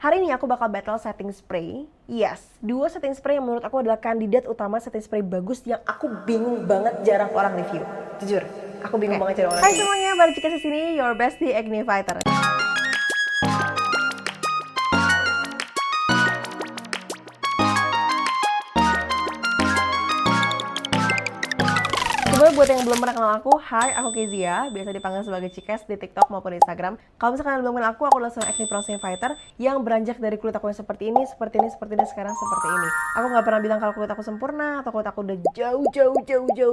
Hari ini aku bakal battle setting spray. Yes, dua setting spray yang menurut aku adalah kandidat utama setting spray bagus yang aku bingung banget jarang orang review. Jujur, aku bingung banget jarang orang review. Hai semuanya, balik ke sini, your bestie Acne Fighter. Coba buat yang belum pernah kenal aku, hai, aku Kezia, biasa dipanggil sebagai Cikes di TikTok maupun di Instagram. Kalau misalkan kalian belum kenal aku adalah seorang acne prone fighter yang beranjak dari kulit aku yang seperti ini, sekarang seperti ini. Aku nggak pernah bilang kalau kulit aku sempurna atau kulit aku udah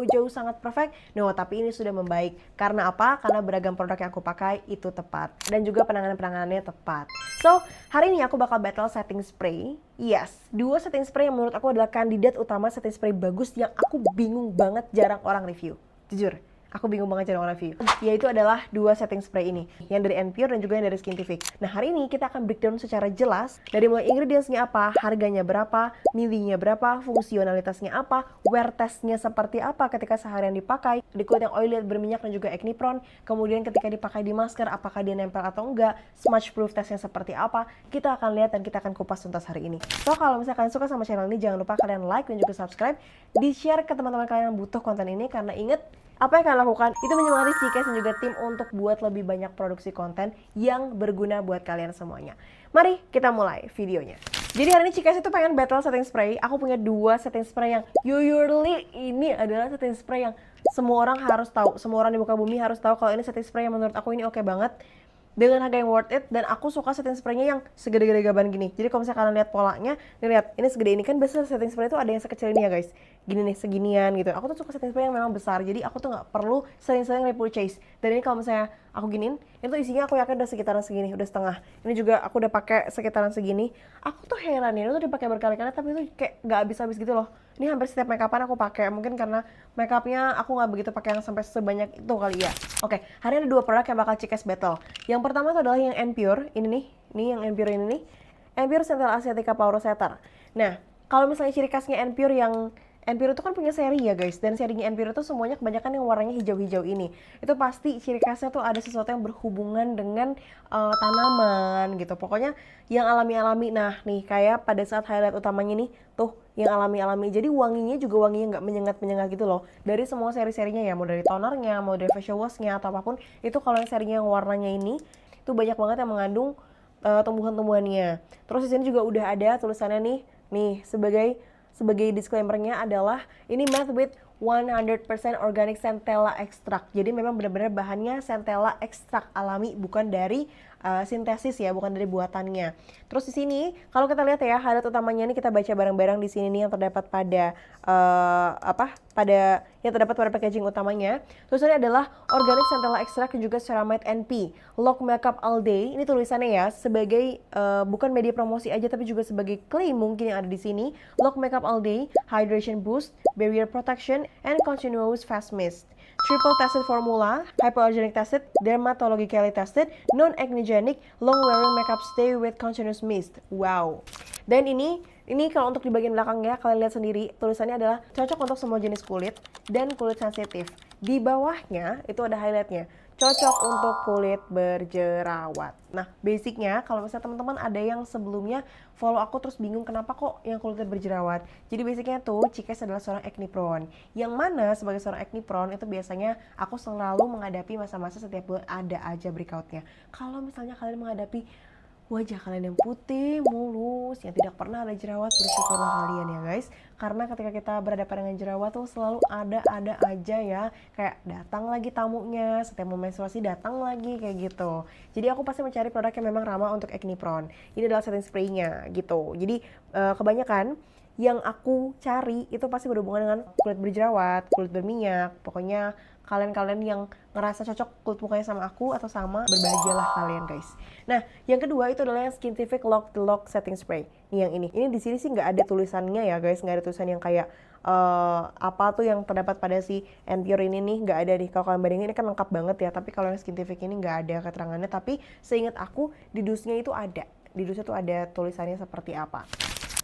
jauh sangat perfect. No, tapi ini sudah membaik. Karena apa? Karena beragam produk yang aku pakai itu tepat dan juga penanganan-penanganannya tepat. So, hari ini aku bakal battle setting spray. Yes, dua setting spray yang menurut aku adalah kandidat utama setting spray bagus yang aku bingung banget jarang orang review. Jujur, aku bingung banget jarang orang review. Yaitu adalah dua setting spray ini, yang dari Npure dan juga yang dari Skintific. Nah, hari ini kita akan breakdown secara jelas dari mulai ingredientsnya apa, harganya berapa, milinya berapa, fungsionalitasnya apa, wear testnya seperti apa ketika seharian dipakai, di kulit yang oily, berminyak dan juga acne prone, kemudian ketika dipakai di masker apakah dia nempel atau enggak, smudge proof testnya seperti apa, kita akan lihat dan kita akan kupas tuntas hari ini. So, kalau misalnya kalian suka sama channel ini, jangan lupa kalian like dan juga subscribe, di-share ke teman-teman kalian yang butuh konten ini, karena inget, apa yang kalian lakukan itu menyemangati Cikes dan juga tim untuk buat lebih banyak produksi konten yang berguna buat kalian semuanya. Mari kita mulai videonya. Jadi hari ini Cikes itu pengen battle setting spray. Aku punya dua setting spray yang usually ini adalah setting spray yang semua orang harus tahu. Semua orang di muka bumi harus tahu kalau ini setting spray yang menurut aku ini oke banget. Dengan harga yang worth it, dan aku suka setting spraynya yang segede-gede gaban gini. Jadi kalau misalnya kalian lihat polanya, nih lihat, ini segede ini kan biasanya setting spray itu ada yang sekecil ini ya guys. Gini nih, seginian gitu. Aku tuh suka setting spray yang memang besar, jadi aku tuh nggak perlu sering-sering repurchase. Dan ini kalau misalnya aku giniin, itu isinya aku yakin udah sekitaran segini, udah setengah. Ini juga aku udah pakai sekitaran segini. Aku tuh heran ya, itu dipakai berkali-kali tapi itu kayak nggak habis-habis gitu loh. Ini hampir setiap makeupan aku pakai, mungkin karena makeupnya aku nggak begitu pakai yang sampai sebanyak itu kali ya. Oke, hari ini ada dua produk yang bakal Cikes battle. Yang pertama itu adalah yang Npure, ini yang Npure ini nih. Npure Central Asiatica Power Setter. Nah, kalau misalnya ciri khasnya Npure itu kan punya seri ya guys, dan serinya Npure itu semuanya kebanyakan yang warnanya hijau-hijau ini. Itu pasti ciri khasnya tuh ada sesuatu yang berhubungan dengan tanaman gitu. Pokoknya yang alami-alami. Nah nih kayak pada saat highlight utamanya nih, tuh yang alami-alami. Jadi wanginya juga wanginya nggak menyengat-menyengat gitu loh. Dari semua seri-serinya ya, mau dari tonernya, mau dari facial washnya atau apapun. Itu kalau yang serinya yang warnanya ini, itu banyak banget yang mengandung tumbuhan-tumbuhannya. Terus di sini juga udah ada tulisannya nih sebagai disclaimer-nya adalah ini made with 100% organic centella extract. Jadi memang benar-benar bahannya centella extract alami, bukan dari sintesis ya, bukan dari buatannya. Terus di sini kalau kita lihat ya, highlight utamanya ini kita baca bareng-bareng di sini nih yang terdapat pada yang terdapat pada packaging utamanya. Tulisannya adalah organic centella extract dan juga ceramide NP, lock makeup all day. Ini tulisannya ya sebagai bukan media promosi aja tapi juga sebagai klaim mungkin yang ada di sini. Lock makeup all day, hydration boost, barrier protection, and continuous fast mist. Triple tested formula, hypoallergenic tested, dermatologically tested, non-acnegenic, long wearing makeup stay with continuous mist. Wow. Dan ini kalau untuk di bagian belakangnya kalian lihat sendiri, tulisannya adalah cocok untuk semua jenis kulit dan kulit sensitif. Di bawahnya itu ada highlightnya, cocok untuk kulit berjerawat. Nah, basicnya kalau misalnya teman-teman ada yang sebelumnya follow aku terus bingung kenapa kok yang kulitnya berjerawat. Jadi basicnya tuh Cikes adalah seorang acne prone. Yang mana sebagai seorang acne prone itu biasanya aku selalu menghadapi masa-masa setiap bulan ada aja breakoutnya. Kalau misalnya kalian menghadapi wajah kalian yang putih, mulus, yang tidak pernah ada jerawat, bersyukurlah kalian ya guys. Karena ketika kita berhadapan dengan jerawat tuh selalu ada aja ya. Kayak datang lagi tamunya, setiap mau menstruasi datang lagi kayak gitu. Jadi aku pasti mencari produk yang memang ramah untuk acne prone. Ini adalah setting spray-nya gitu. Jadi kebanyakan yang aku cari itu pasti berhubungan dengan kulit berjerawat, kulit berminyak, pokoknya kalian-kalian yang ngerasa cocok kulit mukanya sama aku atau sama, berbahagialah kalian guys. Nah, yang kedua itu adalah yang Skintific Lock the Lock Setting Spray. Nih yang ini di sini sih nggak ada tulisannya ya guys, nggak ada tulisan yang kayak apa tuh yang terdapat pada si Npure ini nih, nggak ada nih. Kalau kalian bandingin ini kan lengkap banget ya, tapi kalau yang Skintific ini nggak ada keterangannya. Tapi seingat aku di dusnya itu ada, di dusnya tuh ada tulisannya seperti apa.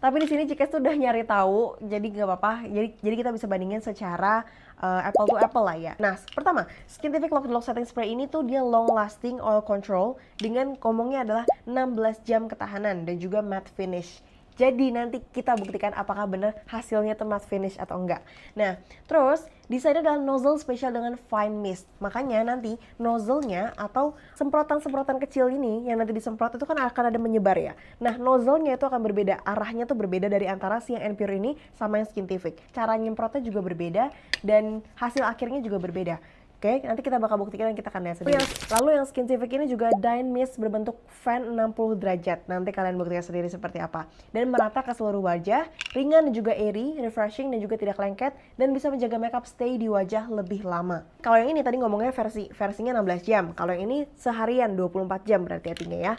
Tapi di sini Cikes tuh udah nyari tahu, jadi nggak apa-apa. Jadi kita bisa bandingin secara apple to apple lah ya. Nah, pertama, Skintific Lock Setting Spray ini tuh dia long lasting oil control dengan ngomongnya adalah 16 jam ketahanan dan juga matte finish. Jadi nanti kita buktikan apakah benar hasilnya tuh matte finish atau enggak. Nah, terus desainnya adalah nozzle spesial dengan fine mist. Makanya nanti nozzle-nya atau semprotan-semprotan kecil ini yang nanti disemprot itu kan akan ada menyebar ya. Nah, nozzle-nya itu akan berbeda. Arahnya tuh berbeda dari antara si yang N-Pure ini sama yang Skintific. Cara nyemprotnya juga berbeda dan hasil akhirnya juga berbeda. Oke, nanti kita bakal buktikan dan kita akan lihat sendiri. Lalu yang Skintific ini juga Dine Mist berbentuk fan 60 derajat. Nanti kalian buktikan sendiri seperti apa. Dan merata ke seluruh wajah, ringan dan juga airy, refreshing dan juga tidak lengket, dan bisa menjaga makeup stay di wajah lebih lama. Kalau yang ini tadi ngomongnya versinya 16 jam. Kalau yang ini seharian 24 jam berarti artinya ya.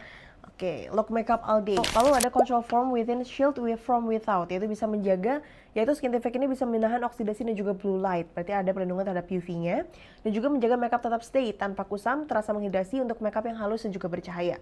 Oke, lock makeup all day. Lalu ada control from within, shield from without, yaitu bisa menjaga, yaitu Skintific ini bisa menahan oksidasi dan juga blue light, berarti ada perlindungan terhadap UV-nya, dan juga menjaga makeup tetap stay tanpa kusam, terasa menghidrasi untuk makeup yang halus dan juga bercahaya.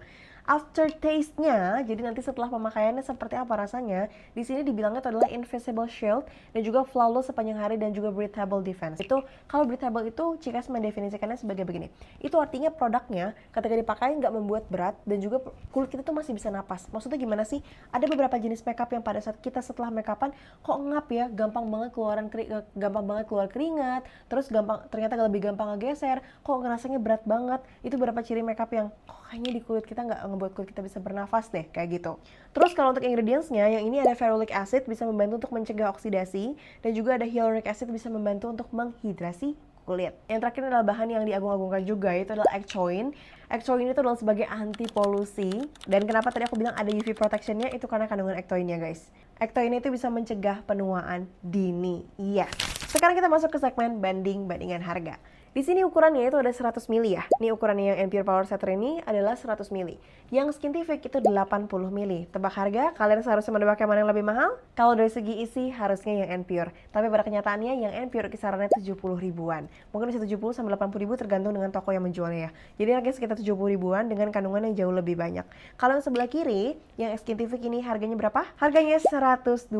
Aftertaste-nya, jadi nanti setelah pemakaiannya seperti apa rasanya, di sini dibilangnya itu adalah invisible shield dan juga flawless sepanjang hari dan juga breathable defense. Itu kalau breathable itu Cikes mendefinisikannya sebagai begini. Itu artinya produknya ketika dipakai nggak membuat berat dan juga kulit kita tuh masih bisa napas. Maksudnya gimana sih? Ada beberapa jenis makeup yang pada saat kita setelah makeupan kok ngap ya, gampang banget keluar keringat, terus ternyata lebih gampang ngegeser, kok ngerasanya berat banget. Itu beberapa ciri makeup yang kok kayaknya di kulit kita nggak ngebuat kulit kita bisa bernafas deh, kayak gitu. Terus kalau untuk ingredientsnya, yang ini ada ferulic acid bisa membantu untuk mencegah oksidasi, dan juga ada hyaluronic acid bisa membantu untuk menghidrasi kulit. Yang terakhir adalah bahan yang diagung-agungkan juga, yaitu adalah egg choin. Egg choin itu adalah sebagai anti polusi, dan kenapa tadi aku bilang ada UV protectionnya itu karena kandungan egg choinnya guys. Egg choin itu bisa mencegah penuaan dini. Yes. Sekarang kita masuk ke segmen banding-bandingan harga. Di sini ukurannya itu ada 100 ml ya. Ini ukurannya yang N-Pure Power Setter ini adalah 100 ml. Yang Skintific itu 80 ml. Tebak harga, kalian seharusnya menebak yang mana yang lebih mahal? Kalau dari segi isi, harusnya yang N-Pure. Tapi pada kenyataannya yang N-Pure kisarannya 70 ribuan. Mungkin bisa 70 sampai 80 ribu tergantung dengan toko yang menjualnya ya. Jadi harganya sekitar 70 ribuan dengan kandungan yang jauh lebih banyak. Kalau yang sebelah kiri, yang Skintific ini harganya berapa? Harganya 120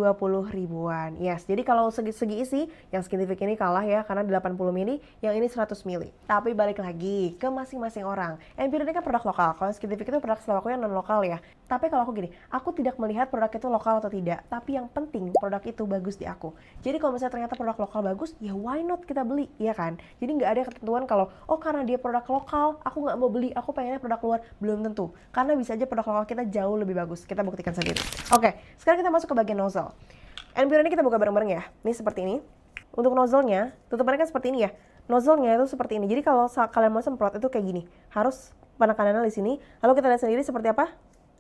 ribuan. Yes, jadi kalau segi isi, yang Skintific ini kalah ya karena 80 ml, yang ini 100 ml. Tapi balik lagi ke masing-masing orang. N-Pure ini kan produk lokal. Kalau Skintific itu produk setahu aku yang non lokal ya. Tapi kalau aku gini, aku tidak melihat produk itu lokal atau tidak. Tapi yang penting produk itu bagus di aku. Jadi kalau misalnya ternyata produk lokal bagus, ya why not kita beli, ya kan? Jadi nggak ada ketentuan kalau oh karena dia produk lokal, aku nggak mau beli. Aku pengennya produk luar, belum tentu. Karena bisa aja produk lokal kita jauh lebih bagus. Kita buktikan sendiri. Oke, sekarang kita masuk ke bagian nozzle. N-Pure ini kita buka bareng-bareng ya. Ini seperti ini. Untuk nozzle-nya, tutupannya kan seperti ini ya. Nozzle-nya itu seperti ini. Jadi kalau kalian mau semprot itu kayak gini. Harus penekanannya di sini. Lalu kita lihat sendiri seperti apa.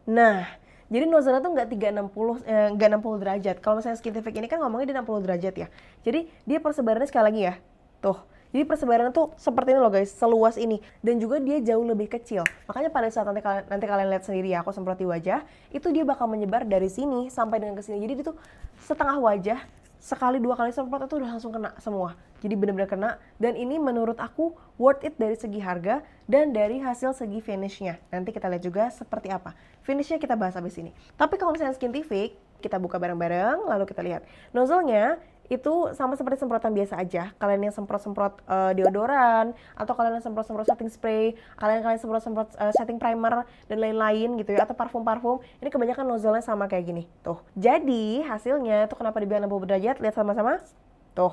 Nah, jadi nozzle-nya tuh nggak 60 derajat. Kalau misalnya Skintific ini kan ngomongnya di 60 derajat ya. Jadi dia persebarannya sekali lagi ya. Tuh. Jadi persebarannya tuh seperti ini loh guys, seluas ini. Dan juga dia jauh lebih kecil. Makanya pada saat nanti kalian lihat sendiri ya, aku semprot di wajah, itu dia bakal menyebar dari sini sampai dengan ke sini. Jadi itu setengah wajah, sekali dua kali semprot itu udah langsung kena semua. Jadi benar-benar kena, dan ini menurut aku worth it dari segi harga dan dari hasil segi finishnya. Nanti kita lihat juga seperti apa. Finishnya kita bahas habis ini. Tapi kalau misalnya Skintific, kita buka bareng-bareng, lalu kita lihat. Nozzle-nya itu sama seperti semprotan biasa aja. Kalian yang semprot-semprot deodoran, atau kalian yang semprot-semprot setting spray, kalian semprot-semprot setting primer, dan lain-lain gitu ya, atau parfum-parfum, ini kebanyakan nozzle-nya sama kayak gini. Tuh. Jadi hasilnya itu kenapa dibilang 60 derajat, lihat sama-sama. Tuh.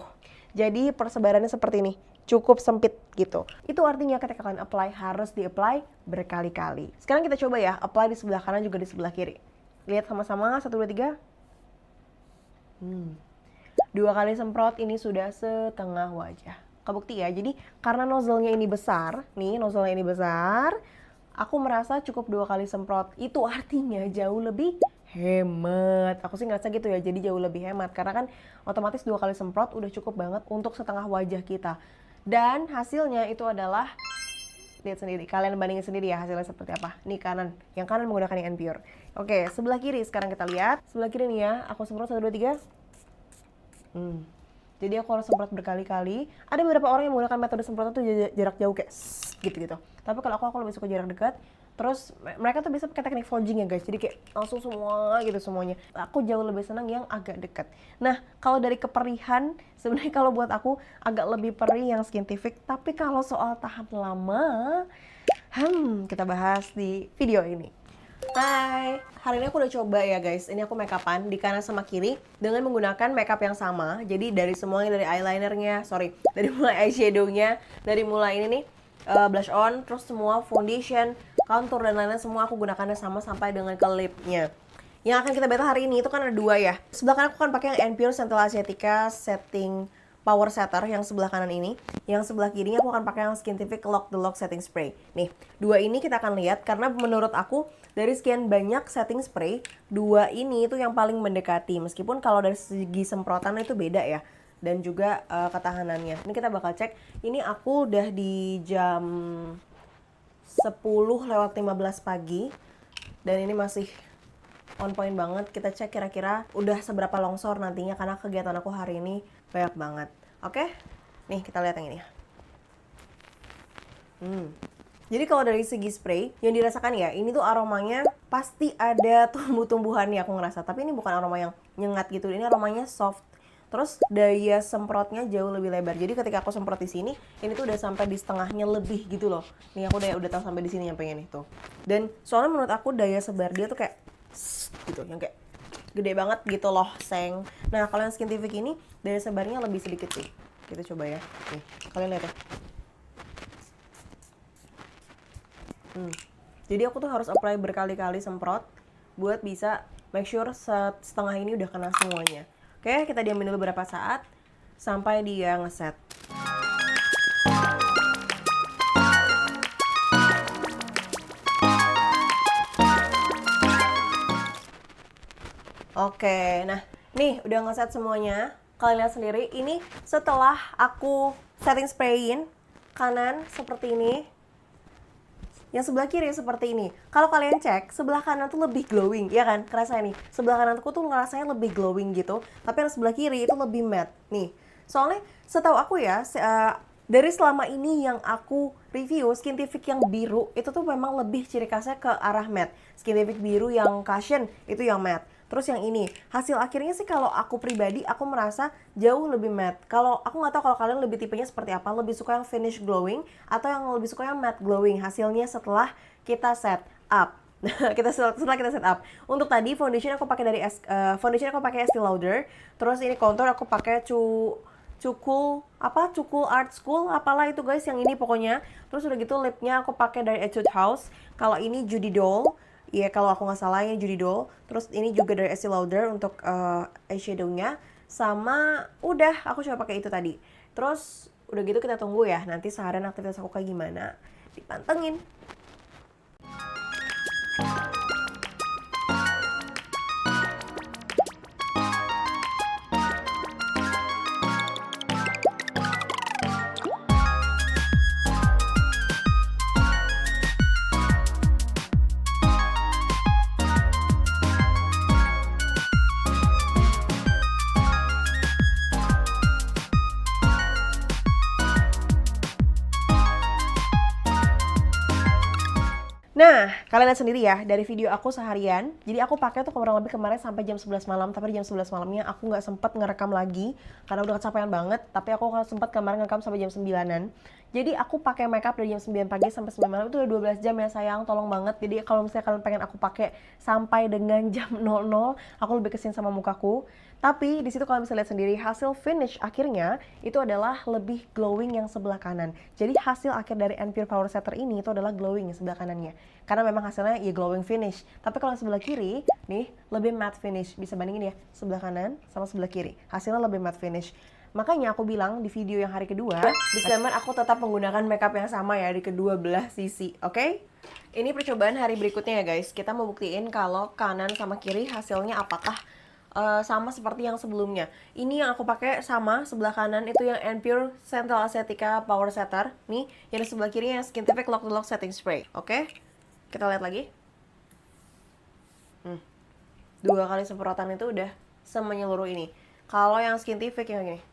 Jadi persebarannya seperti ini. Cukup sempit gitu. Itu artinya ketika kalian apply, harus di-apply berkali-kali. Sekarang kita coba ya, apply di sebelah kanan juga di sebelah kiri. Lihat sama-sama, 1, 2, 3. 2 kali semprot ini sudah setengah wajah. Kebukti ya, jadi karena nozzle-nya ini besar, nih nozzle-nya ini besar, aku merasa cukup 2 kali semprot. Itu artinya jauh lebih hemat. Aku sih ngerasa gitu ya, jadi jauh lebih hemat. Karena kan otomatis 2 kali semprot udah cukup banget untuk setengah wajah kita. Dan hasilnya itu adalah, lihat sendiri, kalian bandingin sendiri ya hasilnya seperti apa. Nih kanan, yang kanan menggunakan yang N-Pure. Oke, sebelah kiri sekarang kita lihat. Sebelah kiri nih ya, aku semprot 1, 2, 3. Jadi aku harus semprot berkali-kali. Ada beberapa orang yang menggunakan metode semprot itu jarak jauh kayak gitu-gitu. Tapi kalau aku lebih suka jarak dekat. Terus mereka tuh bisa pakai teknik fogging ya guys, jadi kayak langsung semua gitu semuanya. Aku jauh lebih senang yang agak dekat. Nah kalau dari keperihan, sebenarnya kalau buat aku agak lebih perih yang Skintific. Tapi kalau soal tahan lama, kita bahas di video ini. Hai, hari ini aku udah coba ya guys. Ini aku make upan di kanan sama kiri dengan menggunakan makeup yang sama. Jadi dari semuanya, dari eyelinernya, dari mulai eyeshadownya, dari mulai ini nih blush on, terus semua foundation, contour dan lain-lain semua aku gunakannya sama sampai dengan ke lipnya. Yang akan kita battle hari ini itu kan ada dua ya. Sebelah kanan aku akan pakai yang Anpure Central Asiatica Setting Power Setter yang sebelah kanan ini. Yang sebelah kirinya aku akan pakai yang Skintific Lock the Lock Setting Spray. Nih, dua ini kita akan lihat karena menurut aku dari sekian banyak setting spray, dua ini itu yang paling mendekati. Meskipun kalau dari segi semprotan itu beda ya. Dan juga ketahanannya. Ini kita bakal cek. Ini aku udah di jam 10:15 pagi. Dan ini masih on point banget. Kita cek kira-kira udah seberapa longsor nantinya karena kegiatan aku hari ini banyak banget. Oke? Nih kita lihat yang ini. Jadi kalau dari segi spray yang dirasakan ya, ini tuh aromanya pasti ada tumbuh-tumbuhan nih aku ngerasa. Tapi ini bukan aroma yang nyengat gitu. Ini aromanya soft. Terus daya semprotnya jauh lebih lebar. Jadi ketika aku semprot di sini, ini tuh udah sampai di setengahnya lebih gitu loh. Nih aku udah tahu sampai di sini nyampenya nih tuh. Dan soalnya menurut aku daya sebar dia tuh kayak gitu, yang kayak gede banget gitu loh, seng. Nah kalau yang Skintific ini daya sebarnya lebih sedikit sih. Kita coba ya. Nih kalian lihat ya. Jadi aku tuh harus apply berkali-kali semprot buat bisa make sure setengah ini udah kena semuanya. Oke, kita diamin dulu beberapa saat sampai dia ngeset. Oke, nah nih udah ngeset semuanya. Kalian lihat sendiri, ini setelah aku setting sprayin kanan seperti ini. Yang sebelah kiri seperti ini. Kalau kalian cek, sebelah kanan tuh lebih glowing, ya kan? Kerasa nih, sebelah kanan tuh ngerasanya lebih glowing gitu. Tapi yang sebelah kiri itu lebih matte. Nih, soalnya setahu aku ya, dari selama ini yang aku review, Skintific yang biru itu tuh memang lebih ciri khasnya ke arah matte. Skintific biru yang cushion itu yang matte. Terus yang ini, hasil akhirnya sih kalau aku pribadi, aku merasa jauh lebih matte. Kalau aku nggak tahu kalau kalian lebih tipenya seperti apa, lebih suka yang finish glowing atau yang lebih suka yang matte glowing. Hasilnya setelah kita set up. Setelah kita set up. Untuk tadi foundation aku pakai dari Estee Lauder. Terus ini contour aku pakai Cukul Art School apalah itu guys, yang ini pokoknya. Terus udah gitu lipnya aku pakai dari Etude House. Kalau ini Judy Doll. Iya, kalau aku nggak salah ya Judy Doll. Terus ini juga dari Estee Lauder untuk eyeshadow-nya. Sama udah, aku coba pakai itu tadi. Terus udah gitu kita tunggu ya, nanti seharian aktivitas aku kayak gimana. Dipantengin. Nah, kalian lihat sendiri ya, dari video aku seharian, jadi aku pakai tuh kurang lebih kemarin sampai jam 11 malam, tapi di jam 11 malamnya aku nggak sempat ngerekam lagi, karena udah kecapean banget, tapi aku sempat kemarin ngerekam sampai jam 9-an. Jadi aku pakai makeup dari jam 9 pagi sampai 9 malam, itu udah 12 jam ya sayang, tolong banget. Jadi kalau misalnya kalian pengen aku pakai sampai dengan jam 00, aku lebih kesin sama mukaku. Tapi di situ kalian bisa lihat sendiri hasil finish akhirnya itu adalah lebih glowing yang sebelah kanan. Jadi hasil akhir dari Anpure Power Setter ini itu adalah glowing yang sebelah kanannya. Karena memang hasilnya ya glowing finish. Tapi kalau yang sebelah kiri, nih lebih matte finish. Bisa bandingin ya, sebelah kanan sama sebelah kiri. Hasilnya lebih matte finish. Makanya aku bilang di video yang hari kedua, disclaimer aku tetap menggunakan makeup yang sama ya di kedua belah sisi, oke? Ini percobaan hari berikutnya ya guys. Kita mau buktiin kalau kanan sama kiri hasilnya apakah sama seperti yang sebelumnya. Ini yang aku pakai sama, sebelah kanan itu yang Anpure Central Asiatica Power Setter. Nih, yang sebelah kiri yang Skintific Lock the Lock Setting Spray. Oke? Kita lihat lagi. 2 kali semprotan itu udah semenyeluruh ini. Kalau yang Skintific yang gini,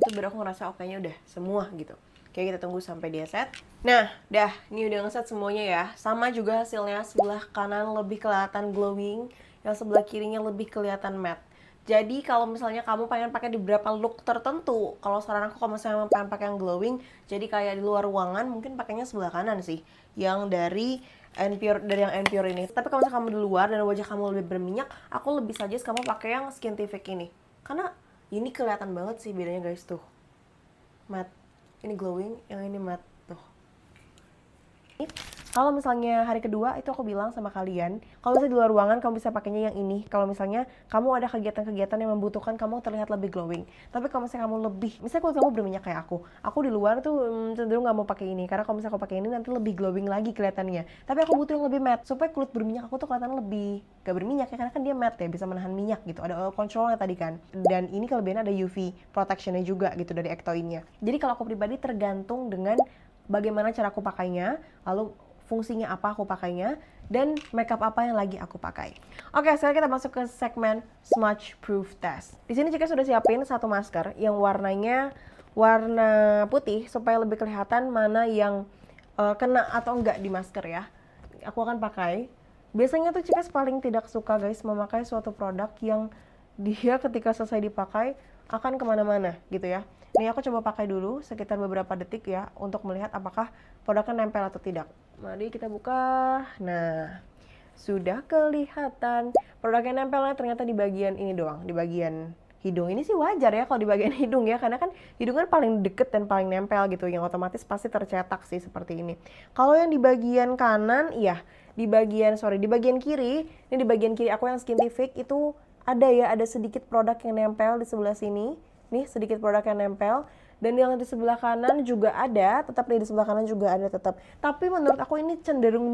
itu baru aku ngerasa kayaknya udah semua gitu. Oke, kita tunggu sampai dia set. Nah, dah, ini udah ngeset semuanya ya. Sama juga hasilnya, sebelah kanan lebih kelihatan glowing, yang sebelah kirinya lebih kelihatan matte. Jadi kalau misalnya kamu pengen pakai di beberapa look tertentu, kalau saran aku kalau misalnya pengen pakai yang glowing, jadi kayak di luar ruangan, mungkin pakainya sebelah kanan sih, yang dari Npure, dari yang Npure ini. Tapi kalau misalnya kamu di luar dan wajah kamu lebih berminyak, aku lebih suggest kamu pakai yang Skintific ini. Karena ini kelihatan banget sih bedanya guys tuh. Matte. Ini glowing, yang ini matte tuh. Kalau misalnya hari kedua itu aku bilang sama kalian, kalau misalnya di luar ruangan kamu bisa pakainya yang ini. Kalau misalnya kamu ada kegiatan-kegiatan yang membutuhkan kamu terlihat lebih glowing. Tapi kalau misalnya kamu lebih, misalnya kalau kamu berminyak kayak aku di luar tuh cenderung nggak mau pakai ini karena kalau misalnya aku pakai ini nanti lebih glowing lagi kelihatannya. Tapi aku butuh yang lebih matte supaya kulit berminyak aku tuh kelihatan lebih gak berminyak ya karena kan dia matte ya, bisa menahan minyak gitu. Ada oil controlnya tadi kan. Dan ini kelebihannya ada UV protectionnya juga gitu dari Ectoinnya. Jadi kalau aku pribadi tergantung dengan bagaimana cara aku pakainya, lalu fungsinya apa aku pakainya, dan makeup apa yang lagi aku pakai. Oke, sekarang kita masuk ke segmen smudge proof test. Di sini Cika sudah siapin satu masker yang warnanya warna putih supaya lebih kelihatan mana yang kena atau enggak di masker ya. Aku akan pakai. Biasanya tuh Cika paling tidak suka guys memakai suatu produk yang dia ketika selesai dipakai akan kemana-mana gitu ya. Ini aku coba pakai dulu sekitar beberapa detik ya untuk melihat apakah produknya nempel atau tidak. Mari kita buka. Nah, sudah kelihatan produknya nempelnya ternyata di bagian ini doang, di bagian hidung. Ini sih wajar ya kalau di bagian hidung ya, karena kan hidung kan paling deket dan paling nempel gitu, yang otomatis pasti tercetak sih seperti ini. Kalau yang di bagian kanan, iya, di bagian kiri, ini di bagian kiri aku yang Skintific itu ada sedikit produk yang nempel di sebelah sini. Nih, sedikit produk yang nempel. Dan yang di sebelah kanan juga ada, tetap nih di sebelah kanan juga ada tetap. Tapi menurut aku ini cenderung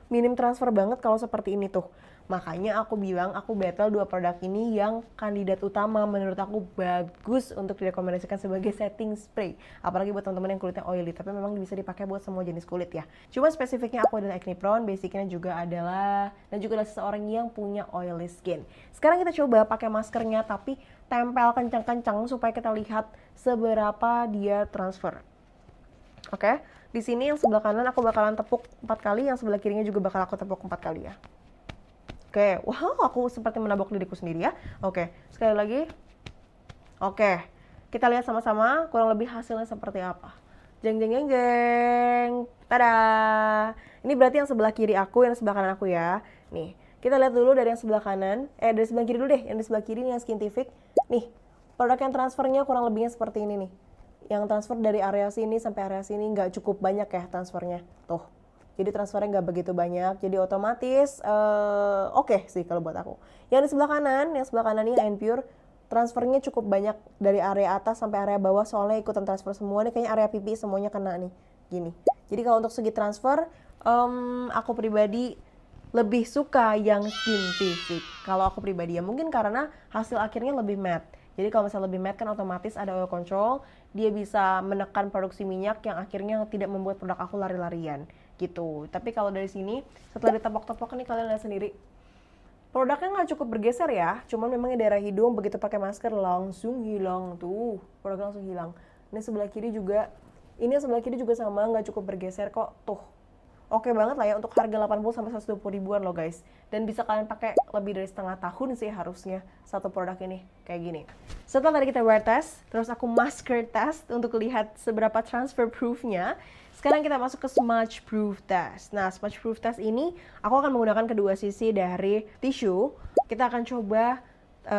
minim transfer banget kalau seperti ini tuh. Makanya aku bilang aku battle dua produk ini yang kandidat utama menurut aku bagus untuk direkomendasikan sebagai setting spray. Apalagi buat teman-teman yang kulitnya oily, tapi memang bisa dipakai buat semua jenis kulit ya. Cuma spesifiknya aku adalah acne prone, basicnya juga adalah seseorang yang punya oily skin. Sekarang kita coba pakai maskernya tapi tempel kencang-kencang supaya kita lihat seberapa dia transfer. Oke, di sini yang sebelah kanan aku bakalan tepuk 4 kali, yang sebelah kirinya juga bakal aku tepuk 4 kali ya. Oke, wow, aku seperti menabok diriku sendiri ya. Oke, sekali lagi. Oke, kita lihat sama-sama kurang lebih hasilnya seperti apa. Jeng jeng jeng jeng. Tada. Ini berarti yang sebelah kiri aku, yang sebelah kanan aku ya. Nih, kita lihat dulu dari yang sebelah kanan. Dari sebelah kiri dulu deh. Yang di sebelah kiri ini yang Skintific. Nih, produk yang transfernya kurang lebihnya seperti ini nih. Yang transfer dari area sini sampai area sini nggak cukup banyak ya transfernya. Tuh. Jadi transfernya nggak begitu banyak. Jadi otomatis oke sih kalau buat aku. Yang di sebelah kanan ini Npure, transfernya cukup banyak dari area atas sampai area bawah, soalnya ikutan transfer semua. Nih kayaknya area pipi semuanya kena nih. Gini. Jadi kalau untuk segi transfer, aku pribadi lebih suka yang Skintific. Kalau aku pribadi ya mungkin karena hasil akhirnya lebih matte. Jadi kalau misalnya lebih matte kan otomatis ada oil control, dia bisa menekan produksi minyak yang akhirnya tidak membuat produk aku lari-larian gitu. Tapi kalau dari sini setelah ditepok-tepok nih kalian lihat sendiri, produknya nggak cukup bergeser ya, cuman memang di daerah hidung begitu pakai masker langsung hilang tuh, produknya langsung hilang. Ini sebelah kiri juga, sama nggak cukup bergeser kok tuh. Oke banget lah ya untuk harga 80 sampai 120 ribuan loh guys. Dan bisa kalian pakai lebih dari setengah tahun sih harusnya satu produk ini kayak gini. Setelah tadi kita wear test, terus aku masker test untuk lihat seberapa transfer proofnya. Sekarang kita masuk ke smudge proof test. Nah, smudge proof test ini aku akan menggunakan kedua sisi dari tisu. Kita akan coba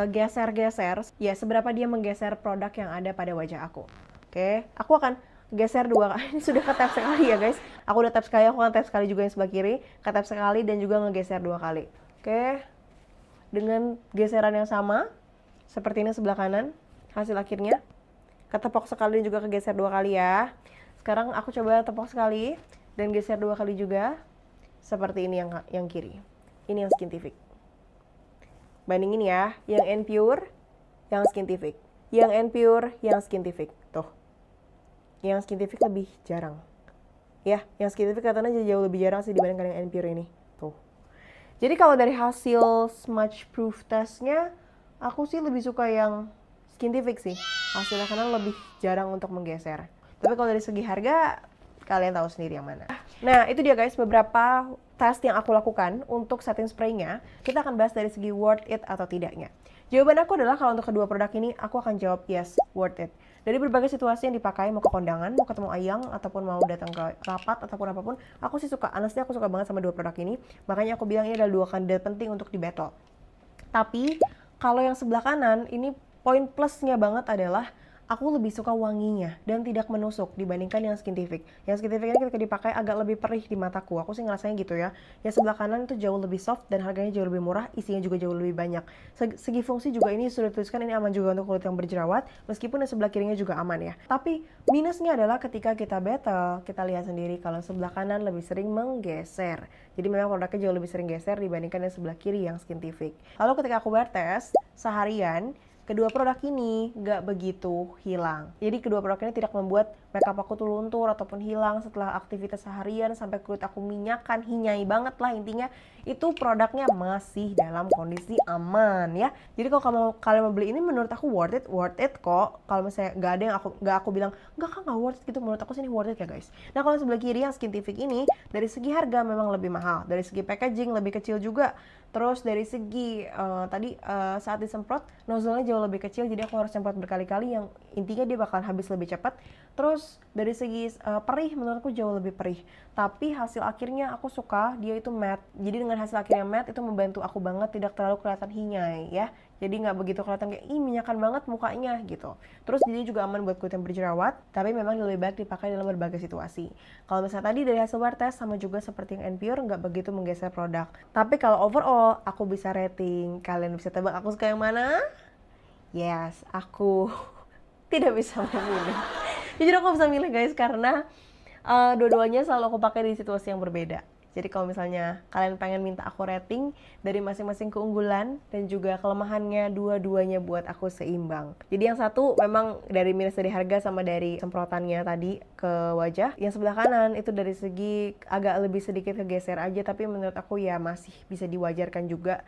geser-geser ya seberapa dia menggeser produk yang ada pada wajah aku. Oke, aku akan geser dua kali. Ini sudah ketap sekali ya guys. Aku udah tap sekali, aku akan tap sekali juga yang sebelah kiri, ketap sekali dan juga ngegeser 2 kali. Oke. Dengan geseran yang sama seperti ini sebelah kanan, hasil akhirnya ketepok sekali dan juga kegeser 2 kali ya. Sekarang aku coba tepok sekali dan geser 2 kali juga. Seperti ini yang kiri. Ini yang Skintific. Bandingin ya, yang Npure, yang Skintific. Yang Npure, yang Skintific. Tuh. Yang Skintific lebih jarang. Ya, yang Skintific katanya jauh lebih jarang sih dibandingkan yang Npure ini. Tuh. Jadi kalau dari hasil smudge proof testnya, aku sih lebih suka yang Skintific sih. Hasilnya karena lebih jarang untuk menggeser. Tapi kalau dari segi harga, kalian tahu sendiri yang mana. Nah, itu dia guys beberapa tes yang aku lakukan untuk setting spraynya. Kita akan bahas dari segi worth it atau tidaknya. Jawaban aku adalah kalau untuk kedua produk ini, aku akan jawab yes, worth it. Dari berbagai situasi yang dipakai, mau ke kondangan, mau ketemu ayang, ataupun mau datang ke rapat, ataupun apapun, aku sih suka, honestly aku suka banget sama dua produk ini. Makanya aku bilang ini adalah dua kandidat penting untuk di battle. Tapi, kalau yang sebelah kanan, ini poin plusnya banget adalah aku lebih suka wanginya dan tidak menusuk dibandingkan yang Skintific. Yang Skintific ini ketika dipakai agak lebih perih di mataku. Aku sih ngerasanya gitu ya. Yang sebelah kanan itu jauh lebih soft dan harganya jauh lebih murah, isinya juga jauh lebih banyak. Segi fungsi juga ini sudah dituliskan ini aman juga untuk kulit yang berjerawat, meskipun yang sebelah kirinya juga aman ya. Tapi minusnya adalah ketika kita battle, kita lihat sendiri kalau sebelah kanan lebih sering menggeser. Jadi memang produknya jauh lebih sering geser dibandingkan yang sebelah kiri yang Skintific. Lalu ketika aku bertes seharian, kedua produk ini nggak begitu hilang. Jadi kedua produk ini tidak membuat makeup aku tuh luntur ataupun hilang setelah aktivitas seharian sampai kulit aku minyakan, hinyai banget lah intinya. Itu produknya masih dalam kondisi aman ya. Jadi kalau kalian mau beli ini menurut aku worth it kok. Kalau misalnya nggak ada yang aku bilang nggak worth it gitu, menurut aku sih ini worth it ya guys. Nah kalau sebelah kiri yang Skintific ini dari segi harga memang lebih mahal, dari segi packaging lebih kecil juga. Terus dari segi saat disemprot nozzle-nya jauh lebih kecil, jadi aku harus semprot berkali-kali yang intinya dia bakalan habis lebih cepat. Terus dari segi perih menurutku jauh lebih perih. Tapi hasil akhirnya aku suka dia itu matte. Jadi dengan hasil akhirnya matte itu membantu aku banget tidak terlalu kelihatan hinyai ya. Jadi nggak begitu kelihatan kayak minyakan banget mukanya gitu. Terus dia juga aman buat kulit yang berjerawat, tapi memang lebih baik dipakai dalam berbagai situasi. Kalau misalnya tadi dari hasil wear test sama juga seperti yang NPure nggak begitu menggeser produk. Tapi kalau overall aku bisa rating, kalian bisa tebak aku suka yang mana? Yes, aku tidak bisa memilih. Jujur aku bisa milih guys karena dua-duanya selalu aku pakai di situasi yang berbeda. Jadi kalau misalnya kalian pengen minta aku rating dari masing-masing keunggulan dan juga kelemahannya, dua-duanya buat aku seimbang. Jadi yang satu memang dari minus dari harga sama dari semprotannya tadi ke wajah. Yang sebelah kanan itu dari segi agak lebih sedikit kegeser aja, tapi menurut aku ya masih bisa diwajarkan juga.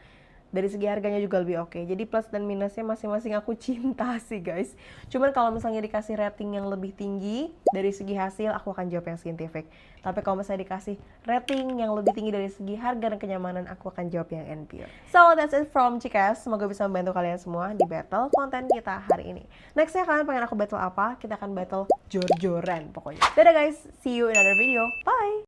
Dari segi harganya juga lebih oke. Jadi plus dan minusnya masing-masing aku cinta sih guys. Cuman kalau misalnya dikasih rating yang lebih tinggi dari segi hasil, aku akan jawab yang Skintific. Tapi kalau misalnya dikasih rating yang lebih tinggi dari segi harga dan kenyamanan, aku akan jawab yang NPure. So that's it from Cikes. Semoga bisa membantu kalian semua di battle konten kita hari ini. Nextnya kalian pengen aku battle apa? Kita akan battle jor-joran pokoknya. Dadah guys, see you in another video. Bye!